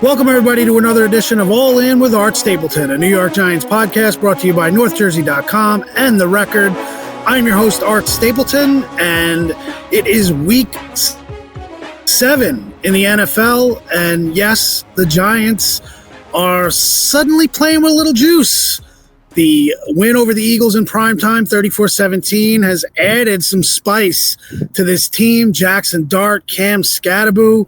Welcome, everybody, to another edition of All In with Art Stapleton, a New York Giants podcast brought to you by NorthJersey.com and The Record. I'm your host, Art Stapleton, and it is week 7 in the NFL, and yes, the Giants are suddenly playing with a little juice. The win over the Eagles in primetime, 34-17, has added some spice to this team. Jackson Dart, Cam Scatterbo,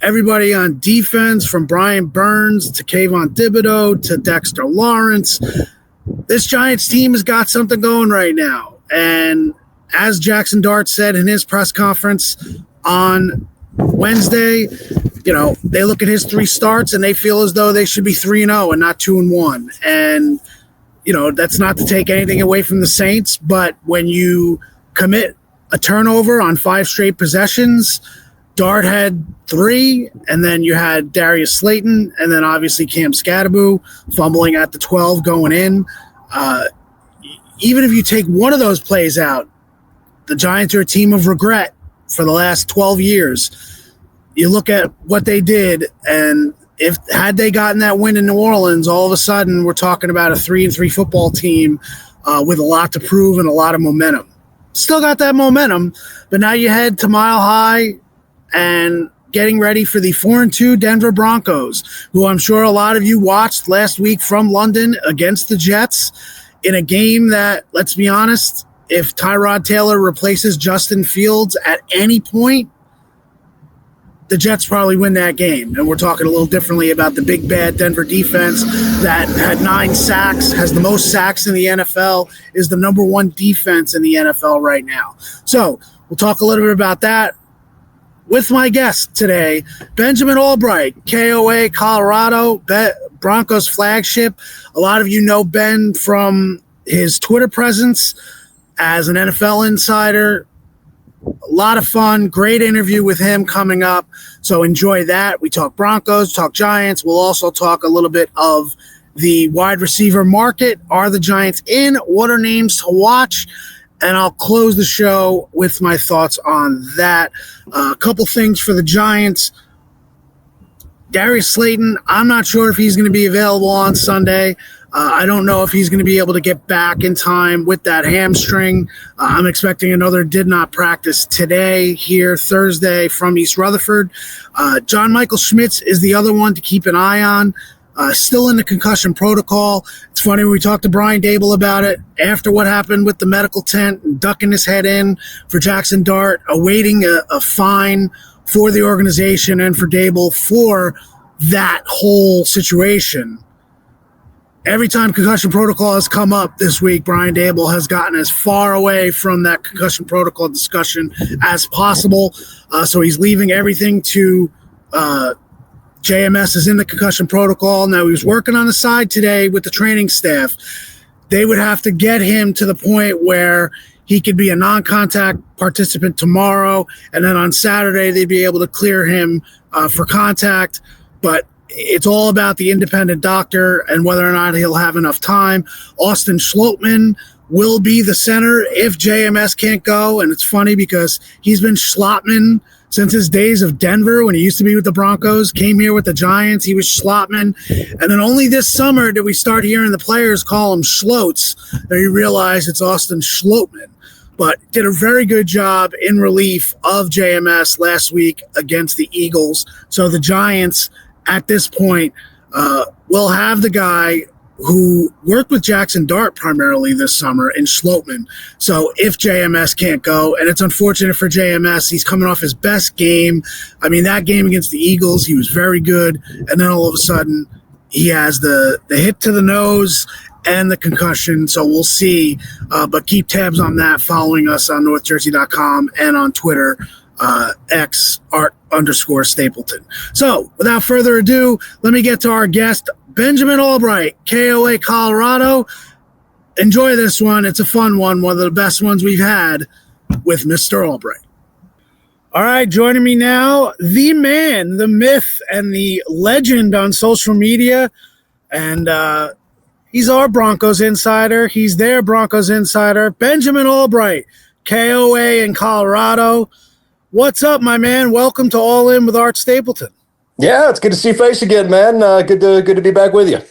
everybody on defense, from Brian Burns to Kayvon Thibodeau to Dexter Lawrence. This Giants team has got something going right now. And as Jackson Dart said in his press conference on Wednesday, they look at his 3 starts and they feel as though they should be 3-0 and not 2-1. And that's not to take anything away from the Saints, but when you commit a turnover on 5 straight possessions, Dart had 3, and then you had Darius Slayton, and then obviously Cam Scatterbo fumbling at the 12 going in. Even if you take one of those plays out, the Giants are a team of regret for the last 12 years. You look at what they did, and had they gotten that win in New Orleans, all of a sudden we're talking about a 3-3 football team with a lot to prove and a lot of momentum. Still got that momentum, but now you head to Mile High and getting ready for the 4-2 Denver Broncos, who I'm sure a lot of you watched last week from London against the Jets in a game that, let's be honest, if Tyrod Taylor replaces Justin Fields at any point, the Jets probably win that game. And we're talking a little differently about the big, bad Denver defense that had 9 sacks, has the most sacks in the NFL, is the number 1 defense in the NFL right now. So we'll talk a little bit about that with my guest today, Benjamin Allbright, KOA Colorado, Broncos flagship. A lot of you know Ben from his Twitter presence as an NFL insider. A lot of fun, great interview with him coming up, so enjoy that. We talk Broncos, talk Giants. We'll also talk a little bit of the wide receiver market. Are the Giants in? What are names to watch? And I'll close the show with my thoughts on that. A couple things for the Giants. Darius Slayton, I'm not sure if he's going to be available on Sunday. I don't know if he's going to be able to get back in time with that hamstring. I'm expecting another did not practice today here Thursday from East Rutherford. John Michael Schmitz is the other one to keep an eye on. Still in the concussion protocol. It's funny, we talked to Brian Dable about it after what happened with the medical tent and ducking his head in for Jackson Dart, awaiting a fine for the organization and for Dable for that whole situation. Every time concussion protocol has come up this week, Brian Dable has gotten as far away from that concussion protocol discussion as possible. So he's leaving everything to JMS is in the concussion protocol. Now, he was working on the side today with the training staff. They would have to get him to the point where he could be a non-contact participant tomorrow, and then on Saturday they'd be able to clear him for contact. But it's all about the independent doctor and whether or not he'll have enough time. Austin Schlottman will be the center if JMS can't go, and it's funny because he's been Schlottman since his days of Denver when he used to be with the Broncos, came here with the Giants. He was Schlottman. And then only this summer did we start hearing the players call him Schlotz. Then you realize it's Austin Schlottman. But did a very good job in relief of JMS last week against the Eagles. So the Giants, at this point, will have the guy who worked with Jackson Dart primarily this summer in Schlottman. So if JMS can't go, and it's unfortunate for JMS, he's coming off his best game. I mean, that game against the Eagles, he was very good. And then all of a sudden, he has the hit to the nose and the concussion. So we'll see. But keep tabs on that, following us on NorthJersey.com and on Twitter, X art_Stapleton. So without further ado, let me get to our guest, Benjamin Allbright, KOA Colorado. Enjoy this one. It's a fun one of the best ones we've had with Mr. Allbright. All right, joining me now, the man, the myth, and the legend on social media. And he's our Broncos insider. He's their Broncos insider, Benjamin Allbright, KOA in Colorado. What's up, my man? Welcome to All In with Art Stapleton. Yeah, it's good to see your face again, man. Good to be back with you.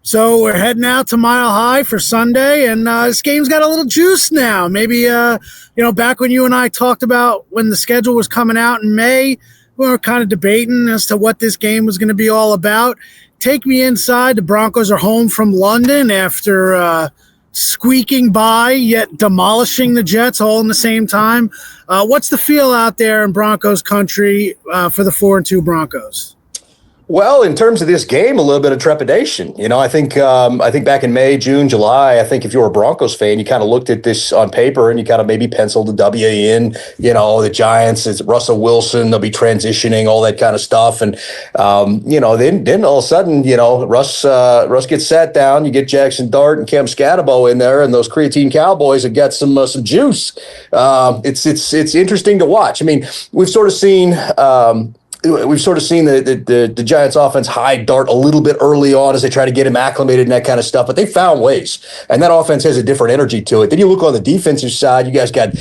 So we're heading out to Mile High for Sunday, and this game's got a little juice now. Maybe, back when you and I talked about when the schedule was coming out in May, we were kind of debating as to what this game was going to be all about. Take me inside. The Broncos are home from London after squeaking by, yet demolishing the Jets all in the same time. What's the feel out there in Broncos country for the 4-2 Broncos? Well, in terms of this game, a little bit of trepidation. I think back in May, June, July, I think if you were a Broncos fan, you kind of looked at this on paper and you kind of maybe penciled the W in. The Giants, it's Russell Wilson, they'll be transitioning, all that kind of stuff. And then all of a sudden, Russ gets sat down. You get Jackson Dart and Cam Scatterbo in there, and those creatine Cowboys have got some juice. It's interesting to watch. I mean, we've sort of seen. We've sort of seen the Giants offense hide Dart a little bit early on as they try to get him acclimated and that kind of stuff, but they found ways, and that offense has a different energy to it. Then you look on the defensive side, you guys got,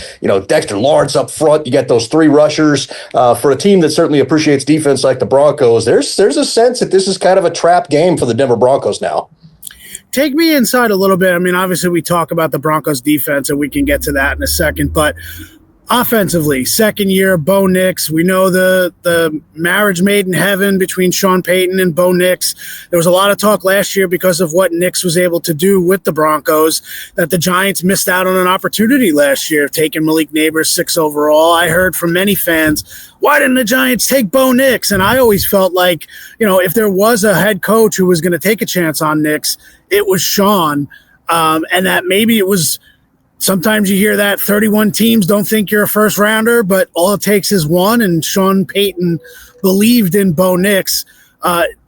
Dexter Lawrence up front, you got those three rushers. For a team that certainly appreciates defense like the Broncos, there's a sense that this is kind of a trap game for the Denver Broncos now. Take me inside a little bit. I mean, obviously we talk about the Broncos defense, and we can get to that in a second, but offensively, second year, Bo Nix. We know the marriage made in heaven between Sean Payton and Bo Nix. There was a lot of talk last year because of what Nix was able to do with the Broncos that the Giants missed out on an opportunity last year, taking Malik Neighbors 6 overall. I heard from many fans, why didn't the Giants take Bo Nix? And I always felt like, if there was a head coach who was going to take a chance on Nix, it was Sean. And that maybe it was. Sometimes you hear that 31 teams don't think you're a first rounder, but all it takes is one, and Sean Payton believed in Bo Nix.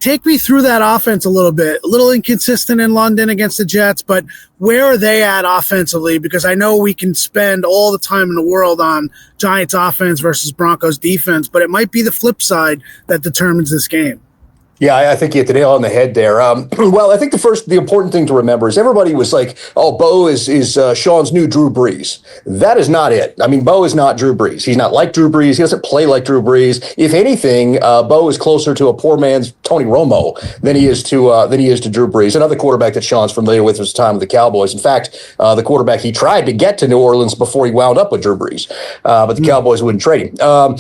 Take me through that offense a little bit. A little inconsistent in London against the Jets, but where are they at offensively? Because I know we can spend all the time in the world on Giants offense versus Broncos defense, but it might be the flip side that determines this game. Yeah, I think you hit the nail on the head there. Well, I think the important thing to remember is everybody was like, oh, Bo is Sean's new Drew Brees. That is not it. I mean, Bo is not Drew Brees. He's not like Drew Brees. He doesn't play like Drew Brees. If anything, Bo is closer to a poor man's Tony Romo than he is to Drew Brees, another quarterback that Sean's familiar with his time with the Cowboys. In fact, the quarterback he tried to get to New Orleans before he wound up with Drew Brees, but the Cowboys wouldn't trade him.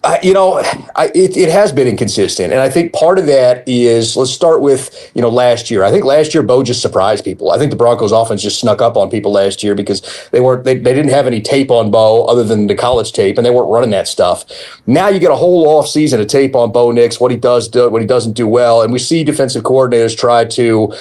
It has been inconsistent. And I think part of that is, let's start with, last year. I think last year, Bo just surprised people. I think the Broncos offense just snuck up on people last year because they didn't have any tape on Bo other than the college tape, and they weren't running that stuff. Now you get a whole off season of tape on Bo Nix, what he doesn't do well. And we see defensive coordinators try to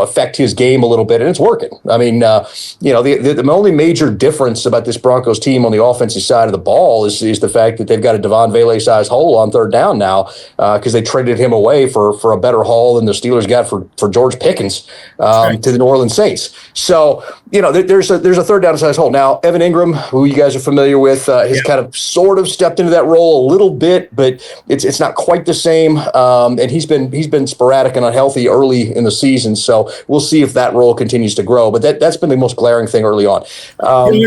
affect his game a little bit, and it's working. I mean, the only major difference about this Broncos team on the offensive side of the ball is the fact that they've got a Devon Vele-sized hole on third down now because they traded him away for a better haul than the Steelers got for George Pickens to the New Orleans Saints. So, there's a third down size hole. Now, Evan Engram, who you guys are familiar with, has kind of sort of stepped into that role a little bit, but it's not quite the same. And he's been sporadic and unhealthy early in the season. So we'll see if that role continues to grow. But that's been the most glaring thing early on.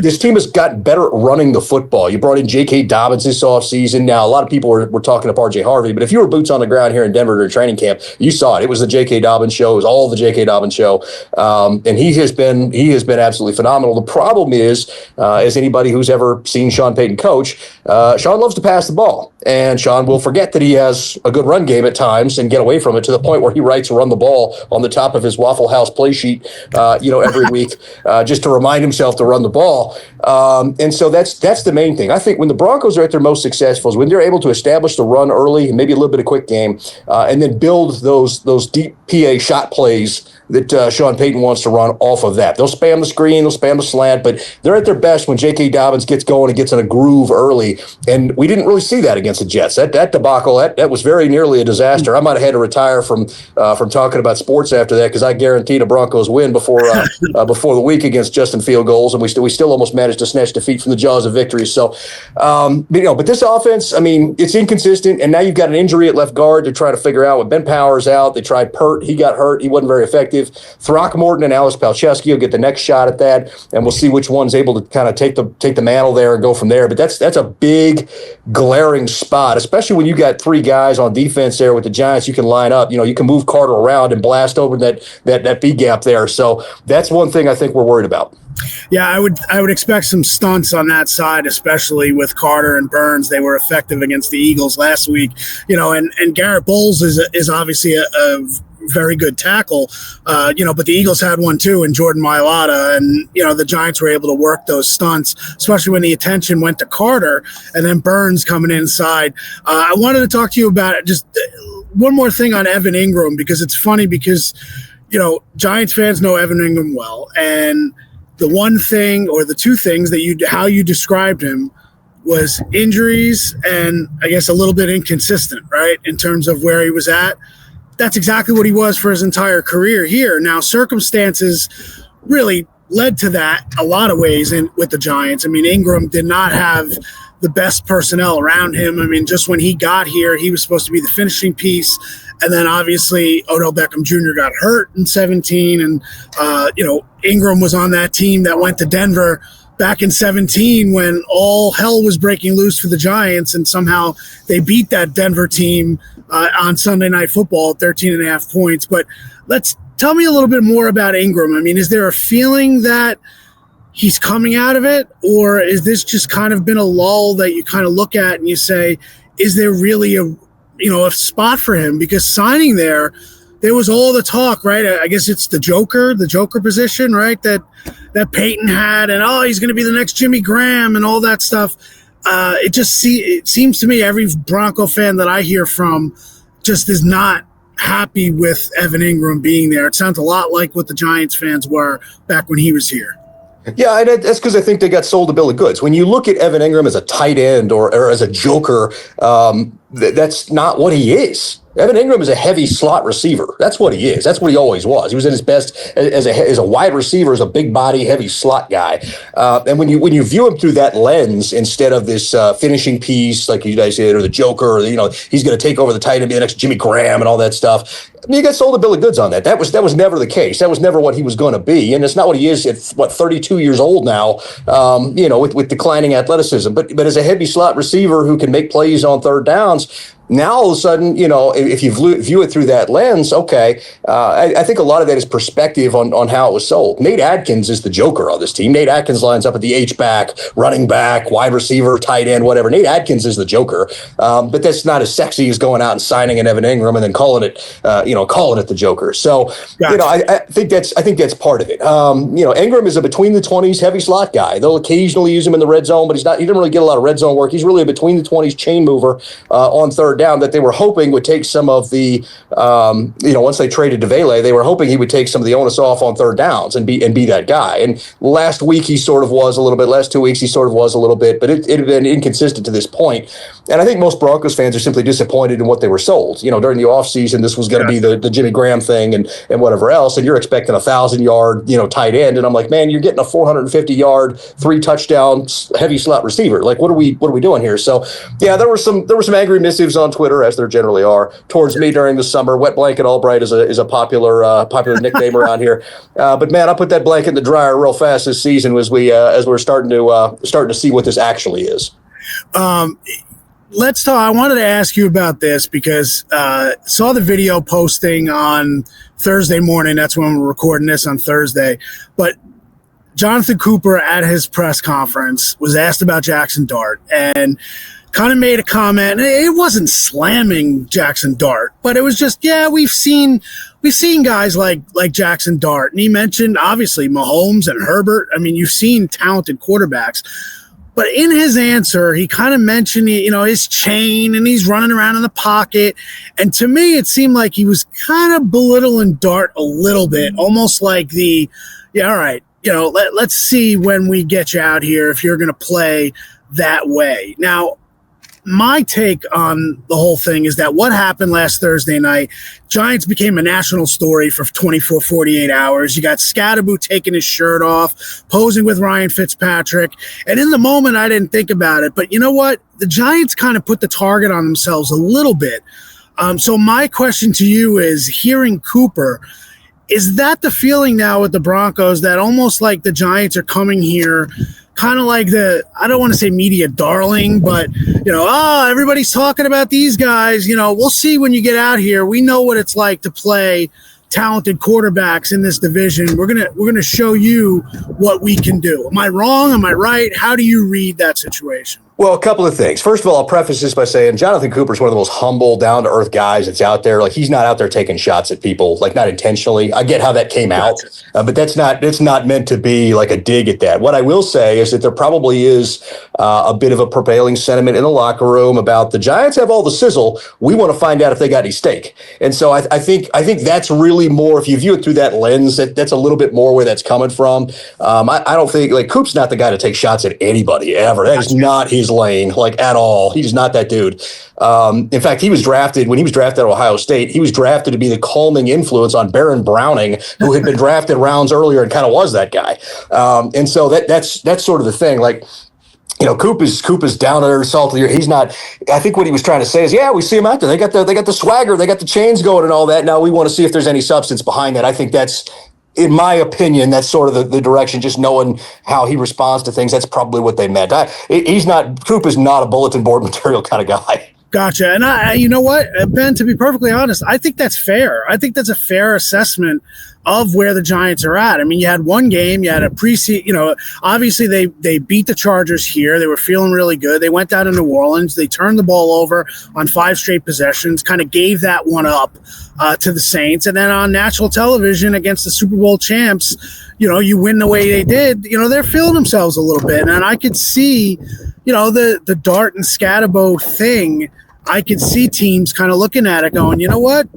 This team has gotten better at running the football. You brought in J.K. Dobbins this offseason. Now, a lot of people were talking up R.J. Harvey, but if you were boots on the ground here in Denver during training camp, you saw it. It was the J.K. Dobbins show. It was all the J.K. Dobbins show. And he has been absolutely phenomenal. The problem is, as anybody who's ever seen Sean Payton coach, Sean loves to pass the ball. And Sean will forget that he has a good run game at times and get away from it to the point where he writes run the ball on the top of his Waffle House play sheet, every week, just to remind himself to run the ball. And so that's the main thing. I think when the Broncos are at their most successful is when they're able to establish the run early and maybe a little bit of quick game, and then build those deep PA shot plays that Sean Payton wants to run off of that. They'll spam the screen, they'll spam the slant, but they're at their best when J.K. Dobbins gets going and gets in a groove early. And we didn't really see that against the Jets. That debacle, that was very nearly a disaster. I might have had to retire from talking about sports after that because I guaranteed a Broncos win before the week against Justin field goals, and we still almost managed to snatch defeat from the jaws of victory. So, but this offense, I mean, it's inconsistent, and now you've got an injury at left guard to try to figure out. With Ben Powers out, they tried Pert. He got hurt. He wasn't very effective. Throckmorton and Alice Palczewski will get the next shot at that, and we'll see which one's able to kind of take the mantle there and go from there. But that's a big, glaring spot, especially when you got three guys on defense there with the Giants. You can line up, you can move Carter around and blast over that B gap there. So that's one thing I think we're worried about. Yeah, I would expect some stunts on that side, especially with Carter and Burns. They were effective against the Eagles last week, and Garrett Bowles is obviously a very good tackle, but the Eagles had one too in Jordan Mailata, and the Giants were able to work those stunts, especially when the attention went to Carter and then Burns coming inside. I wanted to talk to you about just one more thing on Evan Engram, because it's funny because Giants fans know Evan Engram well, and the one thing or the two things that how you described him was injuries and I guess a little bit inconsistent, right, in terms of where he was at. That's exactly what he was for his entire career here. Now, circumstances really led to that a lot of ways with the Giants. I mean, Engram did not have the best personnel around him. I mean, just when he got here, he was supposed to be the finishing piece. And then obviously Odell Beckham Jr. got hurt in 2017. And, Engram was on that team that went to Denver back in 2017 when all hell was breaking loose for the Giants. And somehow they beat that Denver team on Sunday Night Football, 13.5 points. But tell me a little bit more about Engram. I mean, is there a feeling that he's coming out of it, or is this just kind of been a lull that you kind of look at and you say, is there really a spot for him? Because signing there was all the talk, right? I guess it's the Joker position, right? That Peyton had, and he's going to be the next Jimmy Graham and all that stuff. It seems to me every Bronco fan that I hear from just is not happy with Evan Engram being there. It sounds a lot like what the Giants fans were back when he was here. Yeah, and that's because I think they got sold a bill of goods. When you look at Evan Engram as a tight end or as a joker, that's not what he is. Evan Engram is a heavy slot receiver. That's what he is. That's what he always was. He was at his best as a wide receiver, as a big body, heavy slot guy. And when you view him through that lens instead of this finishing piece, like you guys said, or the joker, or he's going to take over the tight end and be the next Jimmy Graham and all that stuff. I mean, you got sold a bill of goods on that. That was never the case. That was never what he was going to be, and it's not what he is at 32 years old now. With declining athleticism, but as a heavy slot receiver who can make plays on third downs. Now, all of a sudden, if you view it through that lens, okay, I think a lot of that is perspective on how it was sold. Nate Adkins is the joker on this team. Nate Adkins lines up at the H-back, running back, wide receiver, tight end, whatever. Nate Adkins is the joker, but that's not as sexy as going out and signing an Evan Engram and then calling it the joker. So, gotcha. I think that's part of it. Engram is a between the 20s heavy slot guy. They'll occasionally use him in the red zone, but he didn't really get a lot of red zone work. He's really a between the 20s chain mover on third down that they were hoping would take some of the, once they traded DeValay, they were hoping he would take some of the onus off on third downs and be that guy. And last week he sort of was a little bit. Last 2 weeks he sort of was a little bit, but it had been inconsistent to this point. And I think most Broncos fans are simply disappointed in what they were sold. During the offseason, this was going to be the Jimmy Graham thing and whatever else, and you're expecting 1,000-yard, tight end, and I'm like, man, you're getting a 450-yard, 3 touchdown heavy slot receiver. Like, what are we doing here? So, yeah, there were some angry missives on Twitter, as there generally are, towards me during the summer. Wet Blanket Allbright is a popular nickname around here. But man, I put that blanket in the dryer real fast this season as we're starting to see what this actually is. Let's talk. I wanted to ask you about this because saw the video posting on Thursday morning. That's when we're recording this on Thursday. But Jonathan Cooper at his press conference was asked about Jackson Dart and kind of made a comment. It wasn't slamming Jackson Dart, but it was just, we've seen guys like Jackson Dart. And he mentioned obviously Mahomes and Herbert. I mean, you've seen talented quarterbacks. But in his answer, he kind of mentioned, his chain and he's running around in the pocket. And to me, it seemed like he was kind of belittling Dart a little bit, almost like all right, let's see when we get you out here if you're going to play that way. Now, my take on the whole thing is that what happened last Thursday night, Giants became a national story for 24, 48 hours. You got Scadaboo taking his shirt off, posing with Ryan Fitzpatrick. And in the moment, I didn't think about it. But you know what? The Giants kind of put the target on themselves a little bit. So my question to you is, hearing Cooper, Is that the feeling now with the Broncos, that almost like the Giants are coming here kind of like I don't want to say media darling, but, everybody's talking about these guys. We'll see when you get out here. We know what it's like to play talented quarterbacks in this division. We're gonna show you what we can do. Am I wrong? Am I right? How do you read that situation? Well, a couple of things. First of all, I'll preface this by saying Jonathan Cooper's one of the most humble, down-to-earth guys that's out there. Like, he's not out there taking shots at people, like, not intentionally. I get how that came out, but it's not meant to be like a dig at that. What I will say is that there probably is a bit of a prevailing sentiment in the locker room about the Giants have all the sizzle. We want to find out if they got any steak. And so I think that's really more, if you view it through that lens, that's a little bit more where that's coming from. I don't think, like, Coop's not the guy to take shots at anybody ever. That is not his lane, like, at all. He's not that dude. In fact, when he was drafted at Ohio State, he was drafted to be the calming influence on Baron Browning, who had been drafted rounds earlier and kind of was that guy. And so that's sort of the thing. Like, Coop is down there, salty. He's not. I think what he was trying to say is, yeah, we see him out there. They got the swagger, they got the chains going and all that. Now we want to see if there's any substance behind that. I think that's, in my opinion, that's sort of the direction. Just knowing how he responds to things, that's probably what they meant. Coop is not a bulletin board material kind of guy. Gotcha. And you know what, Ben, to be perfectly honest, I think that's fair. I think that's a fair assessment of where the Giants are at. I mean, you had one game, you had a preseason, obviously they beat the Chargers here. They were feeling really good. They went down to New Orleans. They turned the ball over on 5 straight possessions, kind of gave that one up to the Saints. And then on national television against the Super Bowl champs, you win the way they did, they're feeling themselves a little bit. And I could see, the Dart and Scatterbo thing, I could see teams kind of looking at it going, you know what,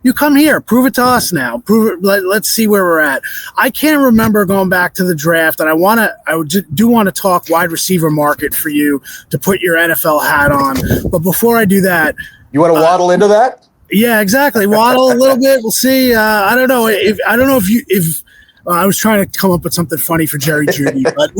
you come here, prove it to us now. Let's see where we're at. I can't remember going back to the draft, and I do want to talk wide receiver market for you to put your NFL hat on. But before I do that, you want to waddle into that? Yeah, exactly. Waddle a little bit. We'll see. I don't know if I was trying to come up with something funny for Jerry Jeudy, but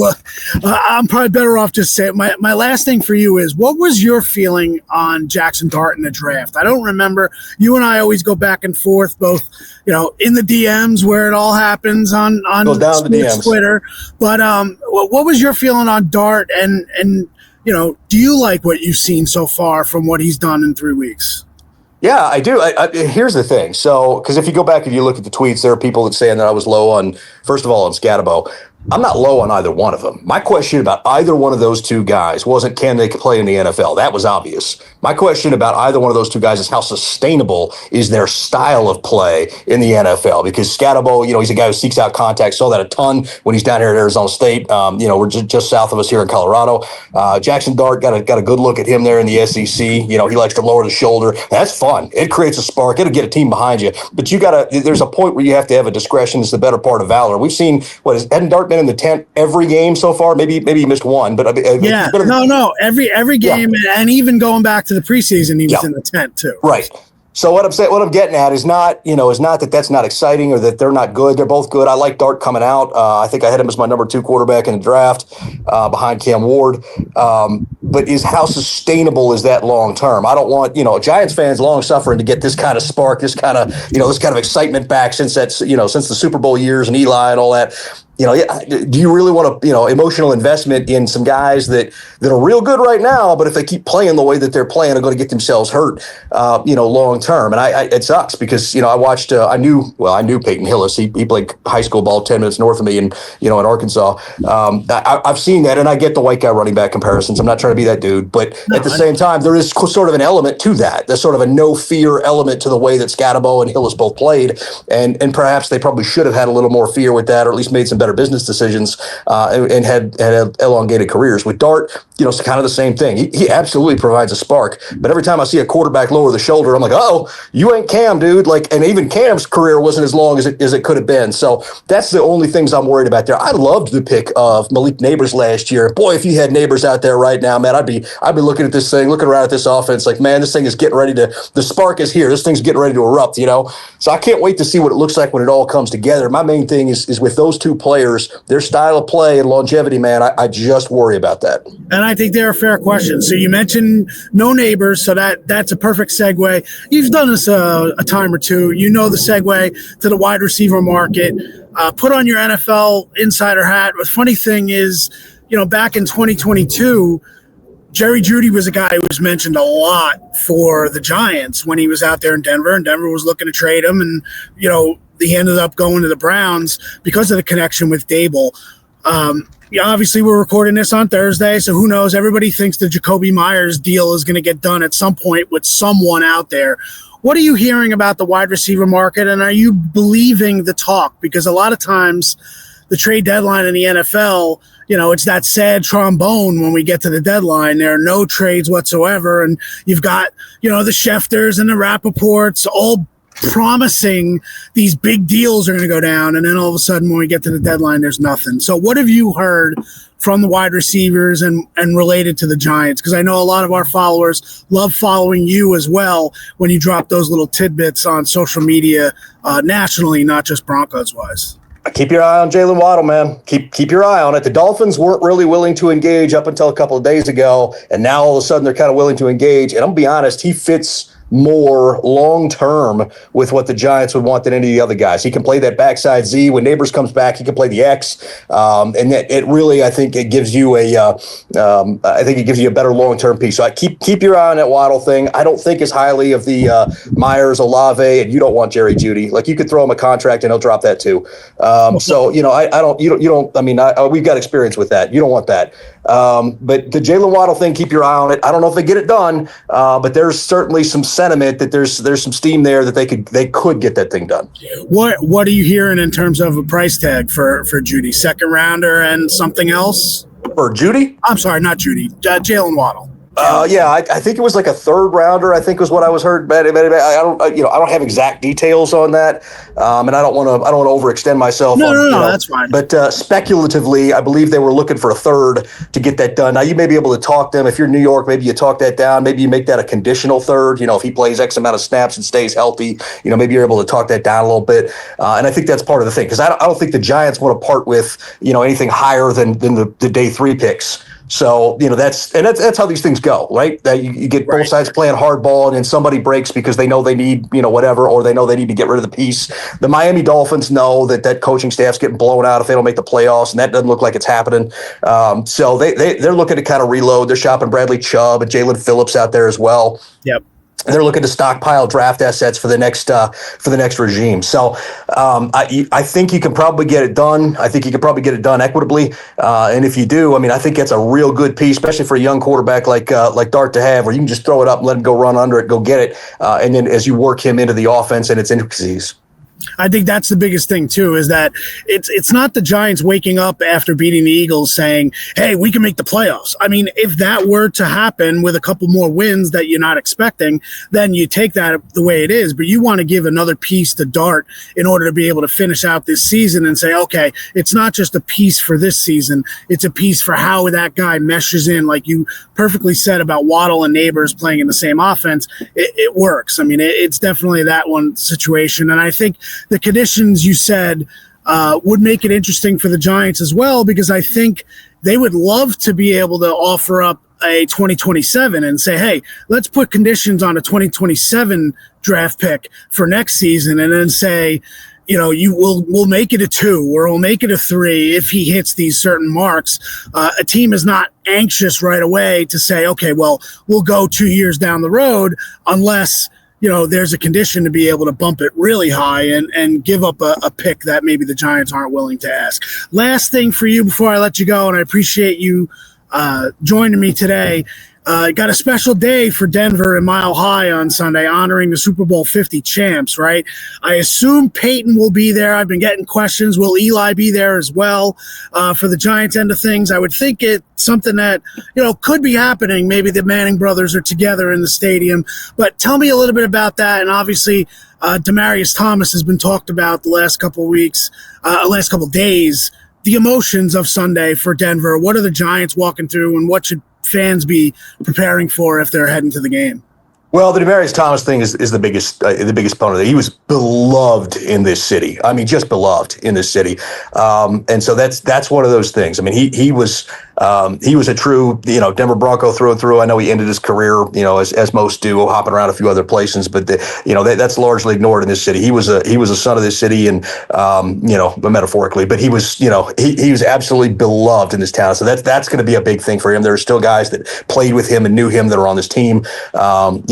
I'm probably better off just saying my last thing for you is, what was your feeling on Jackson Dart in the draft? I don't remember. You and I always go back and forth, both in the DMs where it all happens on Twitter. But what was your feeling on Dart? And do you like what you've seen so far from what he's done in 3 weeks? Yeah, I do. Here's the thing. So, because if you go back and you look at the tweets, there are people that saying that I was low on, first of all, on Scatterbo. I'm not low on either one of them. My question about either one of those two guys wasn't, can they play in the NFL? That was obvious. My question about either one of those two guys is, how sustainable is their style of play in the NFL? Because Scatterbo, he's a guy who seeks out contact. Saw that a ton when he's down here at Arizona State. We're just south of us here in Colorado. Jackson Dart got a good look at him there in the SEC. He likes to lower the shoulder. That's fun. It creates a spark. It'll get a team behind you. But there's a point where you have to have a discretion. It's the better part of valor. We've seen, hadn't Dart been in the tent every game so far? Maybe he missed one, but yeah, every game, and even going back to the preseason, he was in the tent too. Right. So what I'm getting at is not that that's not exciting or that they're not good. They're both good. I like Dart coming out. I think I had him as my number 2 quarterback in the draft, behind Cam Ward. But how sustainable is that long term? I don't want Giants fans long suffering to get this kind of spark, this kind of excitement back since the Super Bowl years and Eli and all that. Do you really want emotional investment in some guys that are real good right now, but if they keep playing the way that they're playing, are going to get themselves hurt, long term? And it sucks because, I watched, I knew Peyton Hillis. He played high school ball 10 minutes north of me in Arkansas. I've seen that, and I get the white guy running back comparisons. I'm not trying to be that dude, but at the same time, there is sort of an element to that. There's sort of a no fear element to the way that Scatterbo and Hillis both played. And perhaps they probably should have had a little more fear with that, or at least made some better business decisions, and had elongated careers. With Dart, it's kind of the same thing. He absolutely provides a spark, but every time I see a quarterback lower the shoulder, I'm like, oh, you ain't Cam, dude. And even Cam's career wasn't as long as it could have been. So that's the only things I'm worried about there. I loved the pick of Malik Neighbors last year. Boy, if you had Neighbors out there right now, man, I'd be looking at this thing, looking around at this offense, like, man, this thing is getting ready the spark is here. This thing's getting ready to erupt, So I can't wait to see what it looks like when it all comes together. My main thing is with those two players. players, their style of play and longevity, man, I just worry about that. And I think they're a fair question. So you mentioned no neighbors, so that's a perfect segue. You've done this a time or two. You know the segue to the wide receiver market. Put on your NFL insider hat. The funny thing is, back in 2022, Jerry Jeudy was a guy who was mentioned a lot for the Giants when he was out there in Denver, and Denver was looking to trade him. And, he ended up going to the Browns because of the connection with Dable. Obviously, we're recording this on Thursday, so who knows? Everybody thinks the Jacoby Myers deal is going to get done at some point with someone out there. What are you hearing about the wide receiver market, and are you believing the talk? Because a lot of times the trade deadline in the NFL, it's that sad trombone when we get to the deadline. There are no trades whatsoever, and you've got, the Schefters and the Rappaports all promising these big deals are going to go down, and then all of a sudden when we get to the deadline, there's nothing. So what have you heard from the wide receivers and related to the Giants? Because I know a lot of our followers love following you as well when you drop those little tidbits on social media nationally, not just Broncos-wise. Keep your eye on Jalen Waddle, man. Keep your eye on it. The Dolphins weren't really willing to engage up until a couple of days ago, and now all of a sudden they're kind of willing to engage. And I'm going to be honest, he fits more long-term with what the Giants would want than any of the other guys. He can play that backside Z. When Neighbors comes back, he can play the X. And it really, I think it gives you a better long-term piece. So keep your eye on that Waddle thing. I don't think as highly of the Myers, Olave, and you don't want Jerry Jeudy. Like, you could throw him a contract and he'll drop that too. We've got experience with that. You don't want that. But the Jalen Waddle thing, keep your eye on it. I don't know if they get it done, but there's certainly some sentiment that there's some steam there that they could get that thing done. What are you hearing in terms of a price tag for Jeudy? Second rounder and something else? For Jeudy? I'm sorry, not Jeudy. Jalen Waddle. I think it was like a third rounder, I think was what I was heard. But I don't have exact details on that, and I don't want to overextend myself. No, that's fine. But speculatively, I believe they were looking for a third to get that done. Now, you may be able to talk them. If you're New York, maybe you talk that down. Maybe you make that a conditional third. If he plays X amount of snaps and stays healthy, maybe you're able to talk that down a little bit. And I think that's part of the thing, because I don't think the Giants want to part with anything higher than the day 3 picks. So, that's how these things go, right? That you get both sides playing hardball, and then somebody breaks because they know they need, whatever, or they know they need to get rid of the piece. The Miami Dolphins know that coaching staff's getting blown out if they don't make the playoffs, and that doesn't look like it's happening. So they're looking to kind of reload. They're shopping Bradley Chubb and Jalen Phillips out there as well. Yep. They're looking to stockpile draft assets for the next regime. So I think you can probably get it done. I think you can probably get it done equitably. And if you do, I think that's a real good piece, especially for a young quarterback like Dart to have, where you can just throw it up and let him go run under it, go get it, and then as you work him into the offense and its intricacies. I think that's the biggest thing too, is that it's not the Giants waking up after beating the Eagles saying, hey, we can make the playoffs. If that were to happen with a couple more wins that you're not expecting, then you take that the way it is. But you want to give another piece to Dart in order to be able to finish out this season and say, okay, it's not just a piece for this season. It's a piece for how that guy meshes in, like you perfectly said about Waddle and Neighbors playing in the same offense. It works. It's definitely that one situation. And I think the conditions you said would make it interesting for the Giants as well, because I think they would love to be able to offer up a 2027 and say, hey, let's put conditions on a 2027 draft pick for next season, and then say, we'll make it a 2 or we'll make it a 3 if he hits these certain marks. A team is not anxious right away to say, okay, well, we'll go 2 years down the road unless there's a condition to be able to bump it really high and give up a pick that maybe the Giants aren't willing to ask. Last thing for you before I let you go, and I appreciate you joining me today. Got a special day for Denver and Mile High on Sunday, honoring the Super Bowl 50 champs, right? I assume Peyton will be there. I've been getting questions. Will Eli be there as well for the Giants end of things? I would think it's something that, could be happening. Maybe the Manning brothers are together in the stadium. But tell me a little bit about that. And obviously, Demaryius Thomas has been talked about the last couple of weeks, last couple of days. The emotions of Sunday for Denver. What are the Giants walking through, and what should fans be preparing for if they're heading to the game? Well, the Demaryius Thomas thing is the biggest part of it. He was beloved in this city. I mean, just beloved in this city, and so that's one of those things. I mean, he was a true Denver Bronco through and through. I know he ended his career as most do, hopping around a few other places, but that's largely ignored in this city. He was a son of this city, and metaphorically, but he was he was absolutely beloved in this town. So that's going to be a big thing for him. There are still guys that played with him and knew him that are on this team.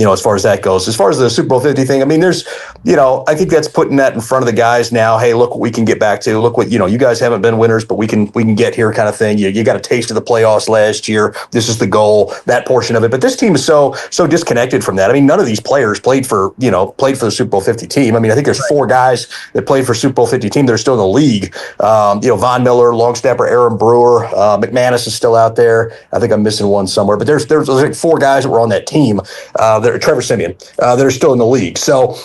As far as that goes. As far as the Super Bowl 50 thing, I mean, there's, I think that's putting that in front of the guys now. Hey, look what we can get back to. Look what, you guys haven't been winners, but we can get here kind of thing. You got a taste of the playoffs last year. This is the goal, that portion of it. But this team is so disconnected from that. I mean, none of these players played for the Super Bowl 50 team. I mean, I think there's 4 guys that played for Super Bowl 50 team that are still in the league. Von Miller, long snapper Aaron Brewer, McManus is still out there. I think I'm missing one somewhere, but there's like 4 guys that were on that team. Trevor Siemian, that are still in the league. So,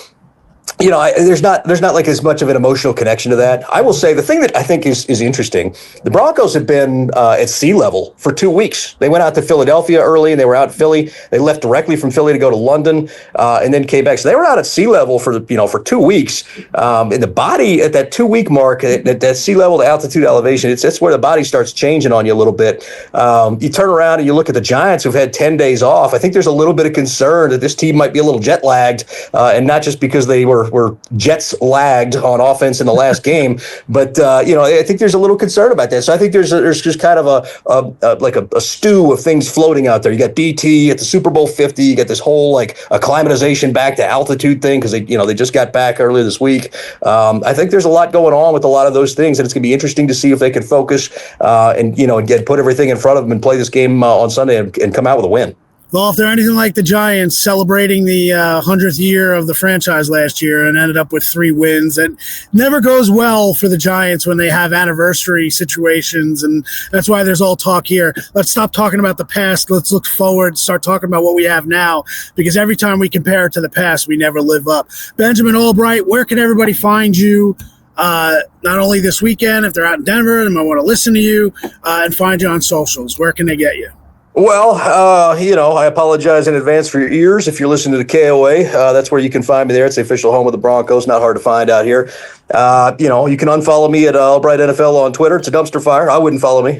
there's not like as much of an emotional connection to that. I will say the thing that I think is interesting, the Broncos have been at sea level for 2 weeks. They went out to Philadelphia early, and they were out in Philly. They left directly from Philly to go to London, and then came back. So they were out at sea level for 2 weeks. And the body at that 2-week mark, at that sea level to altitude elevation, that's where the body starts changing on you a little bit. You turn around and you look at the Giants, who've had 10 days off. I think there's a little bit of concern that this team might be a little jet lagged, and not just because they were Jets lagged on offense in the last game, but I think there's a little concern about that. So I think there's just kind of a stew of things floating out there. You got DT at the Super Bowl 50. You got this whole acclimatization back to altitude thing because they just got back earlier this week. I think there's a lot going on with a lot of those things, and it's going to be interesting to see if they can focus and put everything in front of them and play this game on Sunday and come out with a win. Well, if they're anything like the Giants celebrating the 100th year of the franchise last year and ended up with 3 wins, it never goes well for the Giants when they have anniversary situations, and that's why there's all talk here. Let's stop talking about the past. Let's look forward, start talking about what we have now, because every time we compare it to the past, we never live up. Benjamin Allbright, where can everybody find you? Not only this weekend, if they're out in Denver, they might want to listen to you and find you on socials. Where can they get you? Well, I apologize in advance for your ears if you're listening to the KOA. That's where you can find me there. It's the official home of the Broncos. Not hard to find out here. You can unfollow me at Allbright NFL on Twitter. It's a dumpster fire. I wouldn't follow me.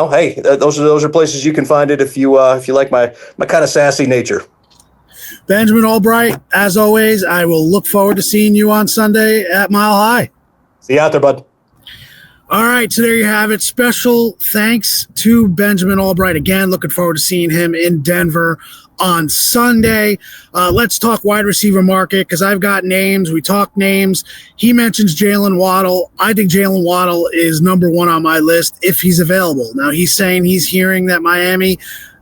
Hey, those are places you can find it if you like my kind of sassy nature. Benjamin Allbright, as always, I will look forward to seeing you on Sunday at Mile High. See you out there, bud. All right, so there you have it. Special thanks to Benjamin Allbright again. Looking forward to seeing him in Denver on Sunday. Let's talk wide receiver market because I've got names. We talk names. He mentions Jalen Waddle. I think Jalen Waddle is number 1 on my list if he's available. Now, he's saying he's hearing that Miami,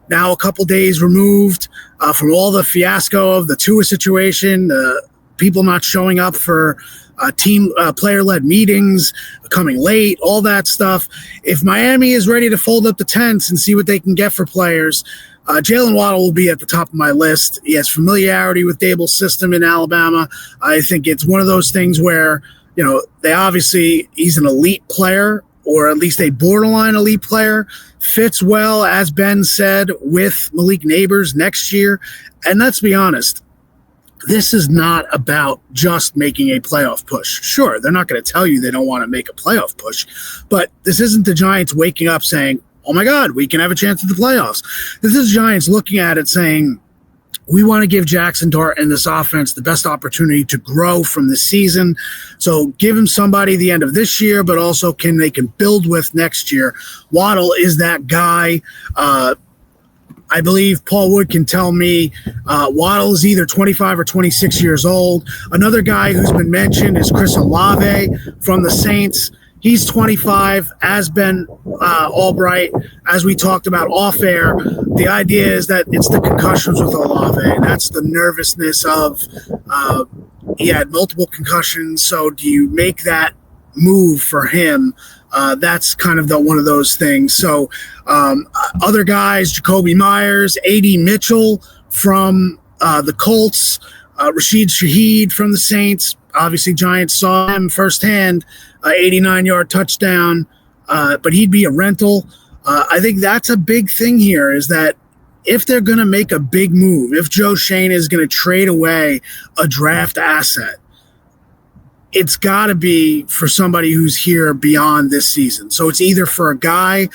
now a couple days removed from all the fiasco of the Tua situation, people not showing up for team player-led meetings, coming late, all that stuff. If Miami is ready to fold up the tents and see what they can get for players, Jalen Waddle will be at the top of my list. He has familiarity with Dable's system in Alabama. I think it's one of those things where, he's an elite player, or at least a borderline elite player, fits well, as Ben said, with Malik Neighbors next year. And let's be honest, this is not about just making a playoff push. Sure, they're not going to tell you they don't want to make a playoff push, but this isn't the Giants waking up saying, oh my God, we can have a chance at the playoffs. This is Giants looking at it saying, we want to give Jackson Dart and this offense the best opportunity to grow from this season. So give him somebody the end of this year, but also they can build with next year. Waddle is that guy. I believe Paul Wood can tell me Waddle is either 25 or 26 years old. Another guy who's been mentioned is Chris Olave from the Saints. He's 25, as Ben Allbright, as we talked about off air. The idea is that it's the concussions with Olave. That's the nervousness of he had multiple concussions. So do you make that move for him? That's kind of one of those things. So other guys, Jacoby Myers, A.D. Mitchell from the Colts, Rashid Shaheed from the Saints. Obviously, Giants saw him firsthand, 89-yard touchdown, but he'd be a rental. I think that's a big thing here is that if they're going to make a big move, if Joe Schoen is going to trade away a draft asset, it's got to be for somebody who's here beyond this season. So it's either for a guy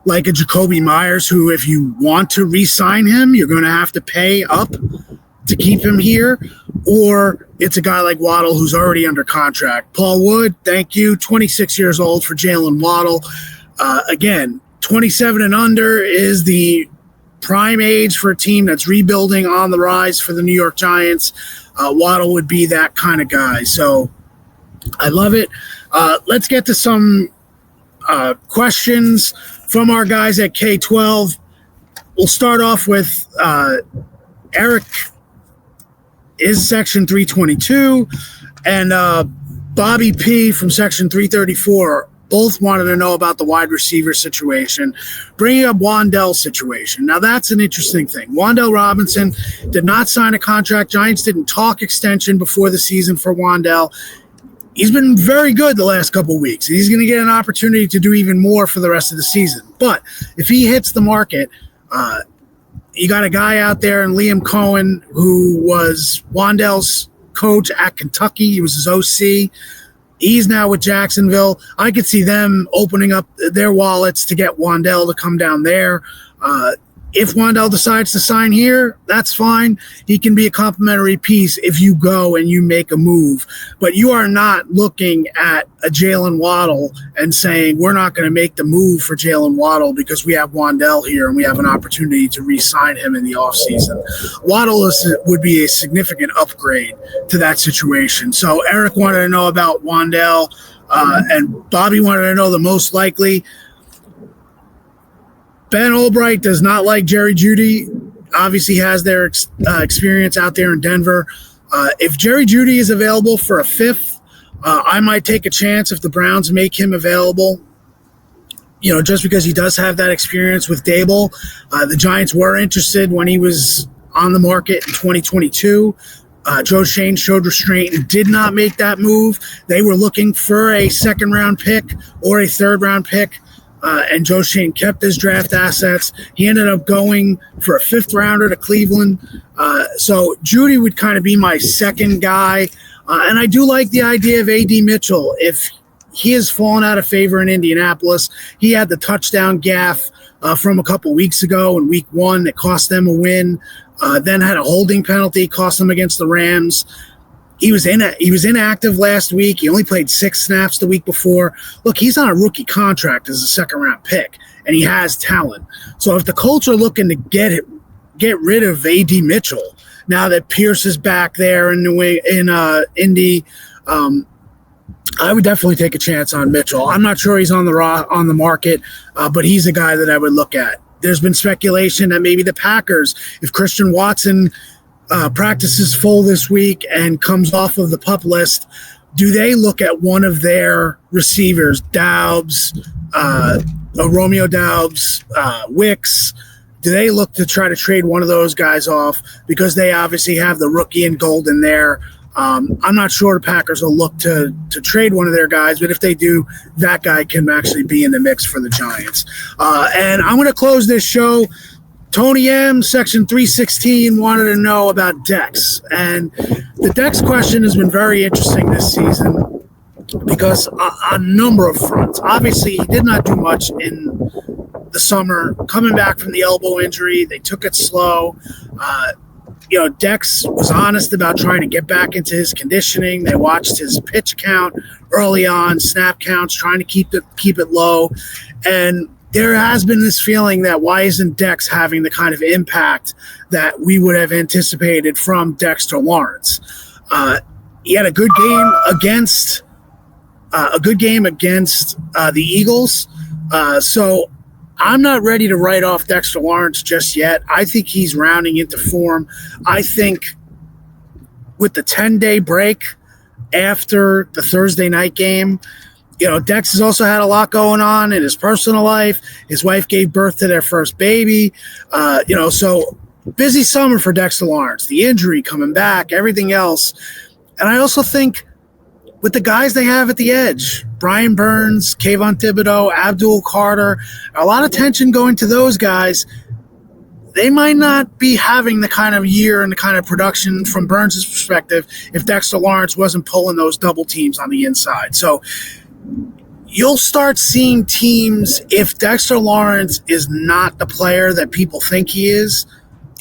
like a Jacoby Myers, who if you want to re-sign him, you're going to have to pay up to keep him here, or it's a guy like Waddle who's already under contract. Paul Wood, thank you, 26 years old for Jalen Waddle. Again, 27 and under is the prime age for a team that's rebuilding on the rise for the New York Giants. Waddle would be that kind of guy. So I love it. Let's get to some questions from our guys at K12. We'll start off with Eric is section 322 and Bobby P from section 334 both wanted to know about the wide receiver situation, bringing up Wan'Dell's situation. Now, that's an interesting thing. Wan'Dell Robinson did not sign a contract. Giants didn't talk extension before the season for Wan'Dell. He's been very good the last couple of weeks. He's going to get an opportunity to do even more for the rest of the season. But if he hits the market, you got a guy out there in Liam Cohen who was Wan'Dell's coach at Kentucky. He was his OC. He's now with Jacksonville. I could see them opening up their wallets to get Wan'Dell to come down there. If Wan'Dell decides to sign here, that's fine. He can be a complimentary piece if you go and you make a move. But you are not looking at a Jalen Waddle and saying, we're not going to make the move for Jalen Waddle because we have Wan'Dell here and we have an opportunity to re-sign him in the offseason. Waddle would be a significant upgrade to that situation. So Eric wanted to know about Wan'Dell, and Bobby wanted to know the most likely. Ben Allbright does not like Jerry Jeudy. Obviously has their experience out there in Denver. If Jerry Jeudy is available for a fifth, I might take a chance if the Browns make him available. You know, just because he does have that experience with Dable. The Giants were interested when he was on the market in 2022. Joe Schoen showed restraint and did not make that move. They were looking for a second-round pick or a third-round pick. And Joe Schoen kept his draft assets. He ended up going for a fifth rounder to Cleveland. So Jeudy would kind of be my second guy. And I do like the idea of A.D. Mitchell. If he has fallen out of favor in Indianapolis, he had the touchdown gaffe from a couple weeks ago in week 1 that cost them a win. Then had a holding penalty, cost them against the Rams. He was inactive last week. He only played 6 snaps the week before. Look, he's on a rookie contract as a second-round pick, and he has talent. So if the Colts are looking to get rid of A.D. Mitchell now that Pierce is back there in Indy, I would definitely take a chance on Mitchell. I'm not sure he's on the market, but he's a guy that I would look at. There's been speculation that maybe the Packers, if Christian Watson practices full this week and comes off of the PUP list, do they look at one of their receivers, Doubs, Romeo Doubs, Wicks? Do they look to try to trade one of those guys off because they obviously have the rookie and Golden there? I'm not sure the Packers will look to trade one of their guys, but if they do, that guy can actually be in the mix for the Giants. And I'm going to close this show. Tony M, section 316, wanted to know about Dex. And the Dex question has been very interesting this season because on a number of fronts. Obviously, he did not do much in the summer. Coming back from the elbow injury, they took it slow. Dex was honest about trying to get back into his conditioning. They watched his pitch count early on, snap counts, trying to keep it low. And there has been this feeling that why isn't Dex having the kind of impact that we would have anticipated from Dexter Lawrence? He had a good game against the Eagles. So I'm not ready to write off Dexter Lawrence just yet. I think he's rounding into form. I think with the 10-day break after the Thursday night game, Dex has also had a lot going on in his personal life. His wife gave birth to their first baby. So busy summer for Dexter Lawrence. The injury coming back, everything else. And I also think with the guys they have at the edge, Brian Burns, Kayvon Thibodeau, Abdul Carter, a lot of tension going to those guys. they might not be having the kind of year and the kind of production from Burns' perspective if Dexter Lawrence wasn't pulling those double teams on the inside. So you'll start seeing teams, if Dexter Lawrence is not the player that people think he is,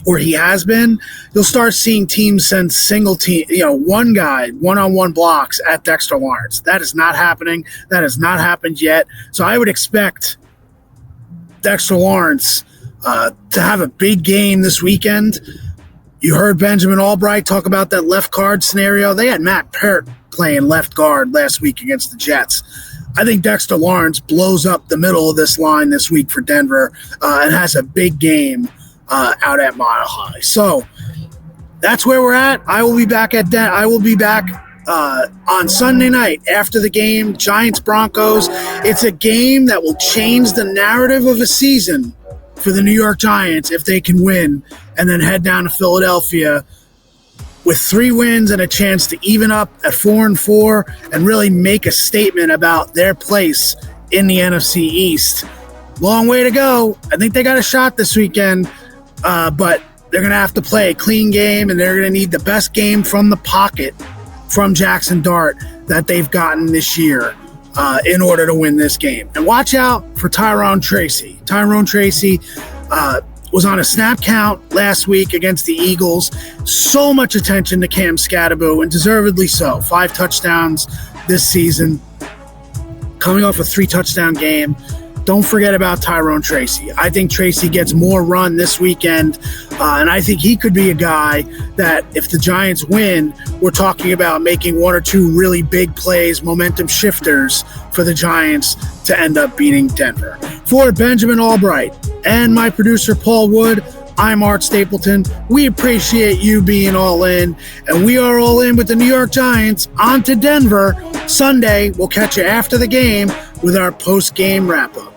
or he has been, you'll start seeing teams send single team, one guy, one-on-one blocks at Dexter Lawrence. That is not happening. That has not happened yet. So I would expect Dexter Lawrence to have a big game this weekend. You heard Benjamin Allbright talk about that left guard scenario. They had Matt Peart playing left guard last week against the Jets. I think Dexter Lawrence blows up the middle of this line this week for Denver and has a big game out at Mile High. So that's where we're at. I will be back on Sunday night after the game, Giants Broncos. It's a game that will change the narrative of a season for the New York Giants if they can win and then head down to Philadelphia with 3 wins and a chance to even up at 4-4 and really make a statement about their place in the NFC East. Long way to go. I think they got a shot this weekend, but they're going to have to play a clean game, and they're going to need the best game from the pocket from Jackson Dart that they've gotten this year in order to win this game. And watch out for Tyrone Tracy. Tyrone Tracy was on a snap count last week against the Eagles. So much attention to Cam Scatterbo, and deservedly so. 5 touchdowns this season, coming off a 3-touchdown game. Don't forget about Tyrone Tracy. I think Tracy gets more run this weekend, and I think he could be a guy that if the Giants win, we're talking about making 1 or 2 really big plays, momentum shifters for the Giants to end up beating Denver. For Benjamin Allbright and my producer Paul Wood, I'm Art Stapleton. We appreciate you being all in, and we are all in with the New York Giants. On to Denver Sunday. We'll catch you after the game with our post-game wrap-up.